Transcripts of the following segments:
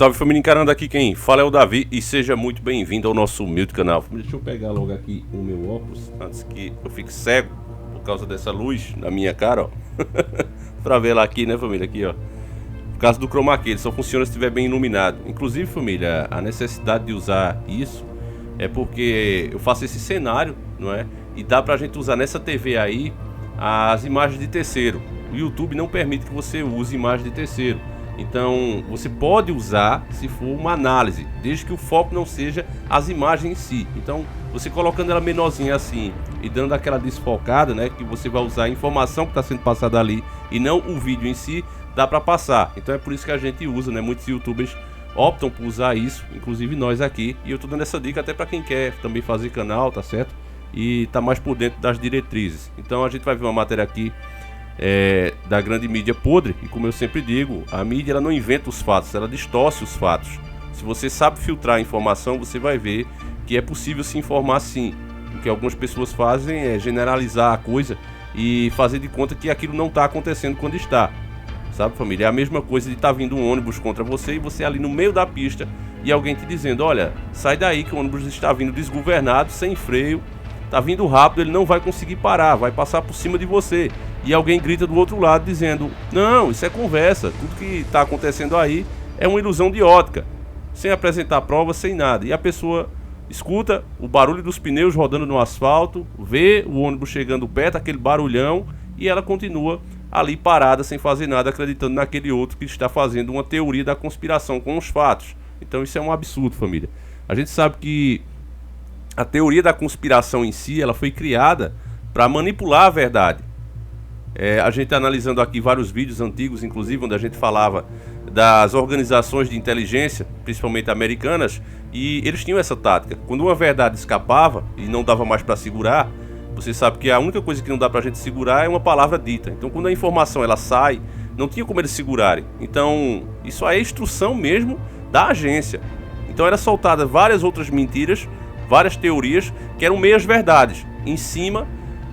Salve família, encarando aqui quem fala é o Davi e seja muito bem-vindo ao nosso humilde canal. Deixa eu pegar logo aqui o meu óculos antes que eu fique cego por causa dessa luz na minha cara, ó. Pra ver lá aqui, né família, aqui ó. Por causa do chroma key, ele só funciona se estiver bem iluminado. Inclusive família, a necessidade de usar isso é porque eu faço esse cenário, não é? E dá pra gente usar nessa TV aí as imagens de terceiro. O YouTube não permite que você use imagem de terceiro. Então você pode usar se for uma análise, desde que o foco não seja as imagens em si. Então você colocando ela menorzinha assim e dando aquela desfocada, né, que você vai usar a informação que está sendo passada ali e não o vídeo em si, dá para passar. Então é por isso que a gente usa, né, muitos youtubers optam por usar isso, inclusive nós aqui. E eu tô dando essa dica até para quem quer também fazer canal, tá certo? E tá mais por dentro das diretrizes. Então a gente vai ver uma matéria aqui da grande mídia podre, e como eu sempre digo, a mídia ela não inventa os fatos, ela distorce os fatos. Se você sabe filtrar a informação, você vai ver que é possível se informar sim. O que algumas pessoas fazem é generalizar a coisa e fazer de conta que aquilo não está acontecendo quando está. Sabe família, é a mesma coisa de estar vindo um ônibus contra você e você ali no meio da pista e alguém te dizendo, olha, sai daí que o ônibus está vindo desgovernado, sem freio, tá vindo rápido, ele não vai conseguir parar, vai passar por cima de você. E alguém grita do outro lado dizendo, não, isso é conversa, tudo que está acontecendo aí é uma ilusão de ótica, sem apresentar prova, sem nada. E a pessoa escuta o barulho dos pneus rodando no asfalto, vê o ônibus chegando perto, aquele barulhão, e ela continua ali parada, sem fazer nada, acreditando naquele outro que está fazendo uma teoria da conspiração com os fatos. Então isso é um absurdo, família. A gente sabe que a teoria da conspiração em si, ela foi criada para manipular a verdade. A gente analisando aqui vários vídeos antigos, inclusive, onde a gente falava das organizações de inteligência, principalmente americanas, e eles tinham essa tática. Quando uma verdade escapava e não dava mais para segurar, você sabe que a única coisa que não dá pra gente segurar é uma palavra dita. Então quando a informação ela sai, não tinha como eles segurarem. Então isso aí é instrução mesmo da agência. Então era soltada várias outras mentiras, várias teorias que eram meias verdades em cima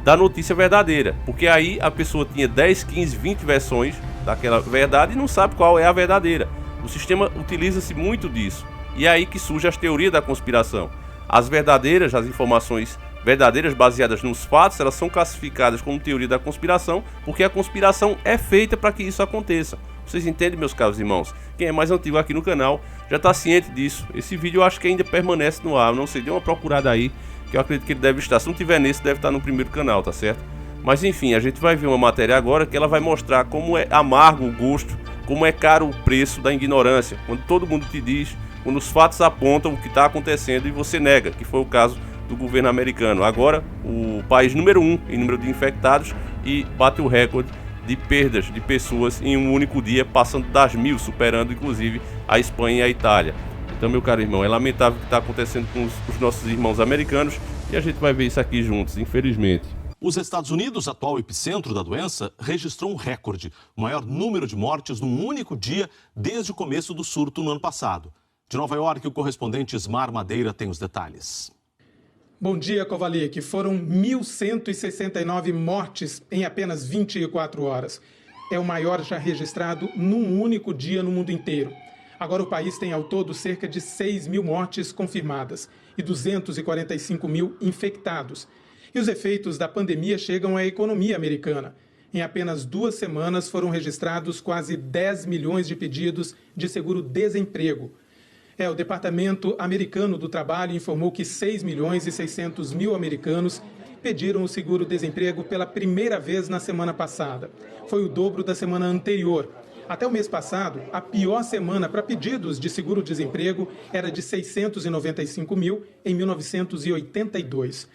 da notícia verdadeira, porque aí a pessoa tinha 10, 15, 20 versões daquela verdade e não sabe qual é a verdadeira. O sistema utiliza-se muito disso, e é aí que surge as teorias da conspiração. As verdadeiras, as informações verdadeiras baseadas nos fatos, elas são classificadas como teoria da conspiração, porque a conspiração é feita para que isso aconteça. Vocês entendem, meus caros irmãos? Quem é mais antigo aqui no canal já está ciente disso. Esse vídeo eu acho que ainda permanece no ar, eu não sei, dê uma procurada aí, que eu acredito que ele deve estar. Se não tiver nesse, deve estar no primeiro canal, tá certo? Mas enfim, a gente vai ver uma matéria agora que ela vai mostrar como é amargo o gosto, como é caro o preço da ignorância. Quando todo mundo te diz, quando os fatos apontam o que está acontecendo e você nega, que foi o caso do governo americano. Agora, o país número 1 em número de infectados e bate o recorde de perdas de pessoas em um único dia, passando das 1000, superando inclusive a Espanha e a Itália. Então, meu caro irmão, é lamentável o que está acontecendo com os nossos irmãos americanos e a gente vai ver isso aqui juntos, infelizmente. Os Estados Unidos, atual epicentro da doença, registrou um recorde, o maior número de mortes num único dia desde o começo do surto no ano passado. De Nova York, o correspondente Ismar Madeira tem os detalhes. Bom dia, Kovalik. Foram 1.169 mortes em apenas 24 horas. É o maior já registrado num único dia no mundo inteiro. Agora o país tem ao todo cerca de 6.000 mortes confirmadas e 245 mil infectados. E os efeitos da pandemia chegam à economia americana. Em apenas 2 semanas foram registrados quase 10 milhões de pedidos de seguro-desemprego. O Departamento Americano do Trabalho informou que 6 milhões e 600 mil americanos pediram o seguro-desemprego pela primeira vez na semana passada. Foi o dobro da semana anterior. Até o mês passado, a pior semana para pedidos de seguro-desemprego era de 695 mil em 1982.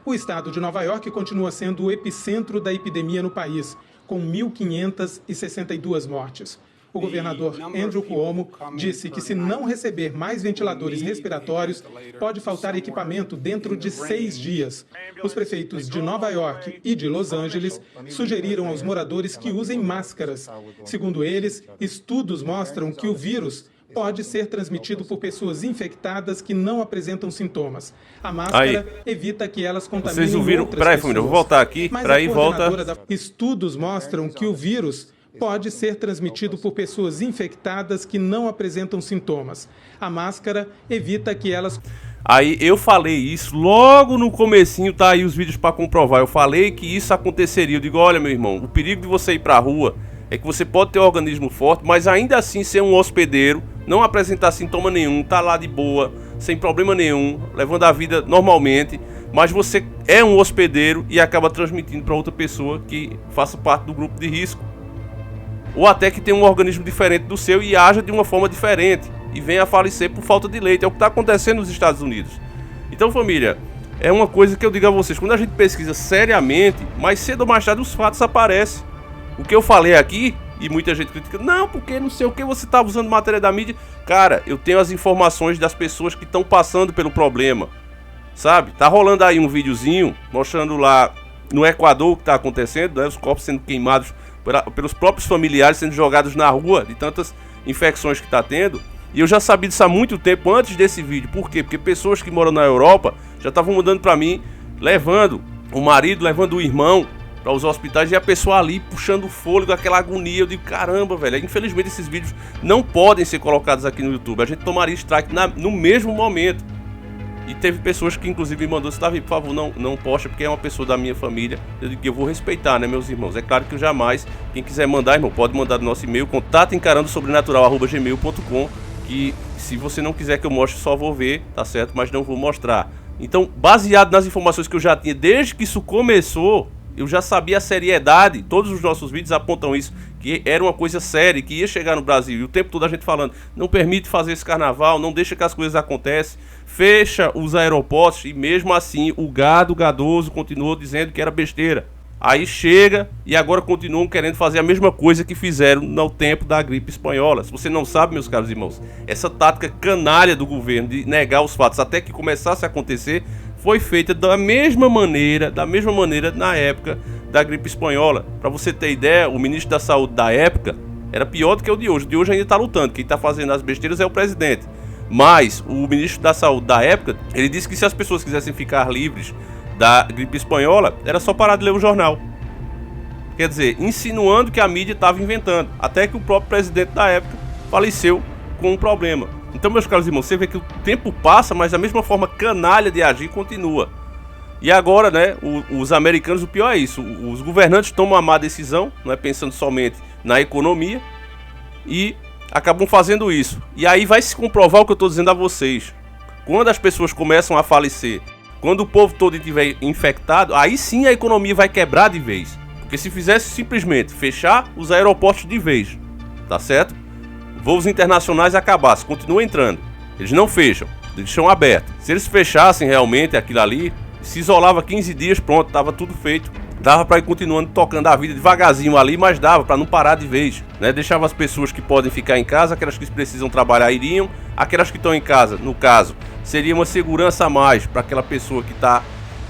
O estado de Nova York continua sendo o epicentro da epidemia no país, com 1.562 mortes. O governador Andrew Cuomo disse que se não receber mais ventiladores respiratórios, pode faltar equipamento dentro de 6 dias. Os prefeitos de Nova York e de Los Angeles sugeriram aos moradores que usem máscaras. Segundo eles, estudos mostram que o vírus pode ser transmitido por pessoas infectadas que não apresentam sintomas. A máscara evita que elas contaminem outras pessoas. Peraí, família, eu vou voltar aqui, Mas peraí, volta. Estudos mostram que o vírus pode ser transmitido por pessoas infectadas que não apresentam sintomas. A máscara evita que elas... Aí eu falei isso logo no comecinho, tá aí os vídeos para comprovar. Eu falei que isso aconteceria. Eu digo, olha meu irmão, o perigo de você ir pra rua é que você pode ter um organismo forte, mas ainda assim ser um hospedeiro, não apresentar sintoma nenhum, tá lá de boa, sem problema nenhum, levando a vida normalmente, mas você é um hospedeiro e acaba transmitindo para outra pessoa que faça parte do grupo de risco. Ou até que tenha um organismo diferente do seu e haja de uma forma diferente e venha a falecer por falta de leite. É o que está acontecendo nos Estados Unidos. Então, família, é uma coisa que eu digo a vocês, quando a gente pesquisa seriamente, mais cedo ou mais tarde os fatos aparecem. O que eu falei aqui, e muita gente critica, não, porque não sei o que você está usando matéria da mídia. Cara, eu tenho as informações das pessoas que estão passando pelo problema, sabe? Tá rolando aí um videozinho mostrando lá no Equador o que está acontecendo, né? Os corpos sendo queimados pelos próprios familiares, sendo jogados na rua de tantas infecções que está tendo. E eu já sabia disso há muito tempo antes desse vídeo. Por quê? Porque pessoas que moram na Europa já estavam mandando para mim, levando o marido, levando o irmão para os hospitais, e a pessoa ali puxando o fôlego, aquela agonia. Eu digo, caramba, velho. Infelizmente esses vídeos não podem ser colocados aqui no YouTube. A gente tomaria strike no mesmo momento. E teve pessoas que inclusive me mandou, Davi, por favor, não posta, porque é uma pessoa da minha família. Eu digo que eu vou respeitar, né, meus irmãos? É claro que eu jamais, quem quiser mandar, irmão, pode mandar no nosso e-mail, contatoencarandosobrenatural@gmail.com, que se você não quiser que eu mostre, só vou ver, tá certo? Mas não vou mostrar. Então, baseado nas informações que eu já tinha desde que isso começou, eu já sabia a seriedade. Todos os nossos vídeos apontam isso, que era uma coisa séria, que ia chegar no Brasil. E o tempo todo a gente falando, não permite fazer esse carnaval, não deixa que as coisas aconteçam, fecha os aeroportos. E mesmo assim o gado gadoso continuou dizendo que era besteira. Aí chega e agora continuam querendo fazer a mesma coisa que fizeram no tempo da gripe espanhola. Se você não sabe, meus caros irmãos, essa tática canalha do governo de negar os fatos até que começasse a acontecer foi feita da mesma maneira na época da gripe espanhola. Para você ter ideia, o ministro da saúde da época era pior do que o de hoje. O de hoje ainda está lutando, quem está fazendo as besteiras é o presidente. Mas o ministro da saúde da época, ele disse que se as pessoas quisessem ficar livres da gripe espanhola, era só parar de ler o jornal. Quer dizer, insinuando que a mídia estava inventando. Até que o próprio presidente da época faleceu com um problema. Então, meus caros irmãos, você vê que o tempo passa, mas a mesma forma canalha de agir continua. E agora, né, os americanos, o pior é isso, os governantes tomam a má decisão, não é, pensando somente na economia, e acabam fazendo isso. E aí vai se comprovar o que eu estou dizendo a vocês. Quando as pessoas começam a falecer, quando o povo todo estiver infectado, aí sim a economia vai quebrar de vez. Porque se fizesse simplesmente fechar os aeroportos de vez, tá certo? Voos internacionais acabassem, continuam entrando. Eles não fecham, deixam aberto. Se eles fechassem realmente aquilo ali, se isolava 15 dias, pronto, estava tudo feito. Dava para ir continuando tocando a vida devagarzinho ali, mas dava para não parar de vez, né? Deixava as pessoas que podem ficar em casa, aquelas que precisam trabalhar iriam, aquelas que estão em casa, no caso, seria uma segurança a mais para aquela pessoa que está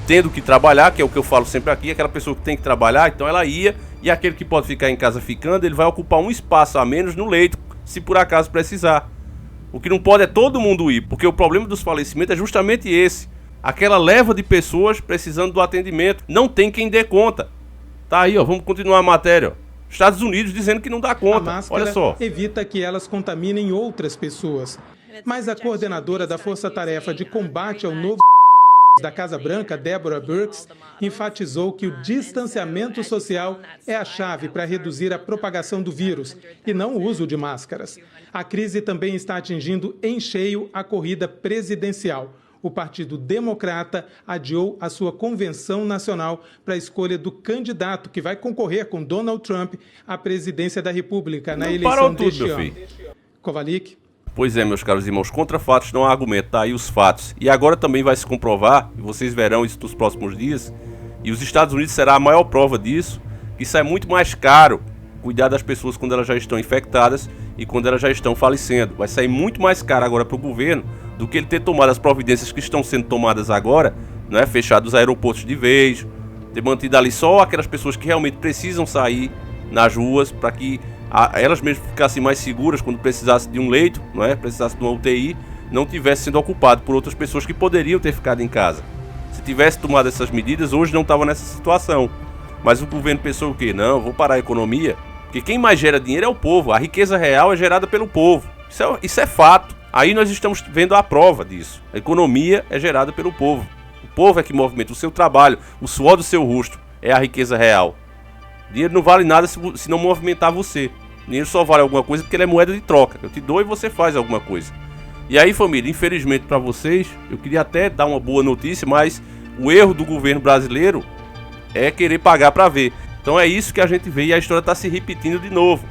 tendo que trabalhar, que é o que eu falo sempre aqui, aquela pessoa que tem que trabalhar, então ela ia, e aquele que pode ficar em casa ficando, ele vai ocupar um espaço a menos no leito, se por acaso precisar. O que não pode é todo mundo ir, porque o problema dos falecimentos é justamente esse. Aquela leva de pessoas precisando do atendimento. Não tem quem dê conta. Tá aí, ó, vamos continuar a matéria, ó. Estados Unidos dizendo que não dá conta. A máscara olha só. evita que elas contaminem outras pessoas. Mas a coordenadora da Força Tarefa de Combate ao Novo da Casa Branca, Deborah Birx, enfatizou que o distanciamento social é a chave para reduzir a propagação do vírus e não o uso de máscaras. A crise também está atingindo em cheio a corrida presidencial. O Partido Democrata adiou a sua convenção nacional para a escolha do candidato que vai concorrer com Donald Trump à presidência da República na eleição deste ano. Kovalik. Pois é, meus caros irmãos, contra fatos não há argumento, tá aí os fatos. E agora também vai se comprovar, e vocês verão isso nos próximos dias, e os Estados Unidos será a maior prova disso, que isso é muito mais caro, cuidar das pessoas quando elas já estão infectadas e quando elas já estão falecendo. Vai sair muito mais caro agora para o governo do que ele ter tomado as providências que estão sendo tomadas agora, né? Fechado os aeroportos de vez, ter mantido ali só aquelas pessoas que realmente precisam sair nas ruas para que elas mesmas ficassem mais seguras quando precisassem de um leito, não é? Precisassem de uma UTI, não tivesse sendo ocupado por outras pessoas que poderiam ter ficado em casa. Se tivesse tomado essas medidas, hoje não estava nessa situação. Mas o governo pensou o quê? Não, vou parar a economia, Porque quem mais gera dinheiro é o povo. A riqueza real é gerada pelo povo. Isso é fato. Aí nós estamos vendo a prova disso. A economia é gerada pelo povo. O povo é que movimenta o seu trabalho, o suor do seu rosto. É a riqueza real. Dinheiro não vale nada se não movimentar você. Dinheiro só vale alguma coisa porque ele é moeda de troca. Eu te dou e você faz alguma coisa. E aí, família, infelizmente para vocês, eu queria até dar uma boa notícia, mas o erro do governo brasileiro é querer pagar para ver. Então é isso que a gente vê e a história está se repetindo de novo.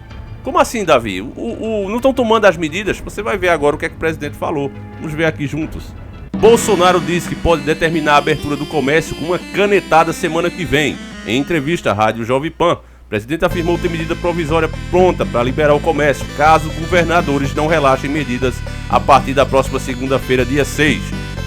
Como assim, Davi? Não estão tomando as medidas? Você vai ver agora o que é que o presidente falou. Vamos ver aqui juntos. Bolsonaro disse que pode determinar a abertura do comércio com uma canetada semana que vem. Em entrevista à Rádio Jovem Pan, o presidente afirmou ter medida provisória pronta para liberar o comércio, caso governadores não relaxem medidas a partir da próxima segunda-feira, dia 6.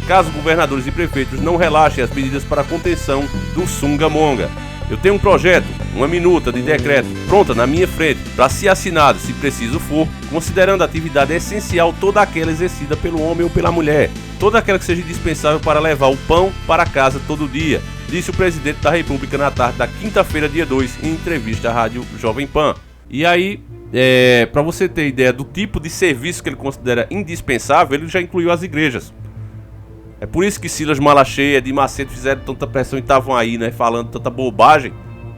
Caso governadores e prefeitos não relaxem as medidas para a contenção do Sunga-Monga. Eu tenho um projeto, uma minuta de decreto pronta na minha frente para ser assinado, se preciso for, considerando a atividade essencial toda aquela exercida pelo homem ou pela mulher, toda aquela que seja indispensável para levar o pão para casa todo dia, disse o presidente da República na tarde da quinta-feira, dia 2, em entrevista à Rádio Jovem Pan. E aí, para você ter ideia do tipo de serviço que ele considera indispensável, ele já incluiu as igrejas. É por isso que Silas Malacheia, Edir Macedo fizeram tanta pressão e estavam aí, né, falando tanta bobagem.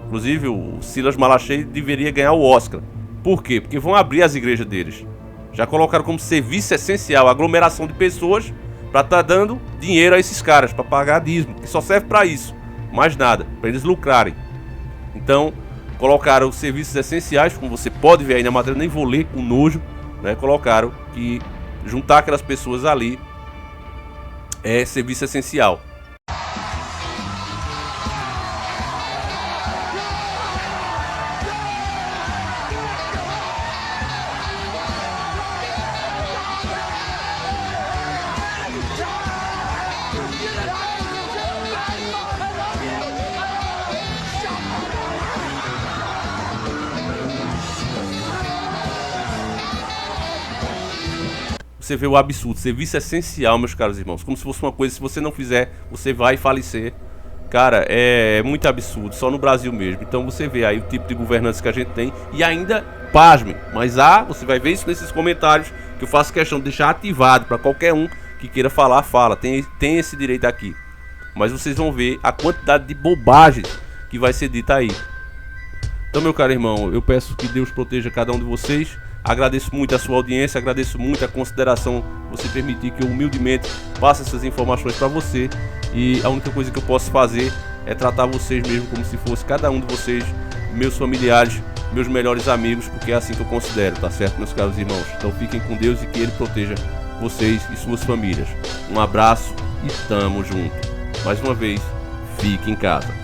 Inclusive, o Silas Malacheia deveria ganhar o Oscar. Por quê? Porque vão abrir as igrejas deles. Já colocaram como serviço essencial a aglomeração de pessoas para estar dando dinheiro a esses caras, para pagar dízimo, que só serve para isso. Mais nada, para eles lucrarem. Então, colocaram os serviços essenciais, como você pode ver aí na matéria, nem vou ler com nojo, né? Colocaram que juntar aquelas pessoas ali é serviço essencial. Você vê o absurdo, serviço essencial, meus caros irmãos, como se fosse uma coisa, se você não fizer, você vai falecer. Cara, é muito absurdo, só no Brasil mesmo. Então você vê aí o tipo de governança que a gente tem e ainda, pasme, mas você vai ver isso nesses comentários, que eu faço questão de deixar ativado para qualquer um que queira falar, fala, tem esse direito aqui. Mas vocês vão ver a quantidade de bobagens que vai ser dita aí. Então, meu caro irmão, eu peço que Deus proteja cada um de vocês. Agradeço muito a sua audiência, agradeço muito a consideração, você permitir que eu humildemente passe essas informações para você. E a única coisa que eu posso fazer é tratar vocês mesmo como se fosse cada um de vocês, meus familiares, meus melhores amigos, porque é assim que eu considero, tá certo, meus caros irmãos? Então fiquem com Deus e que Ele proteja vocês e suas famílias. Um abraço e tamo junto. Mais uma vez, fique em casa.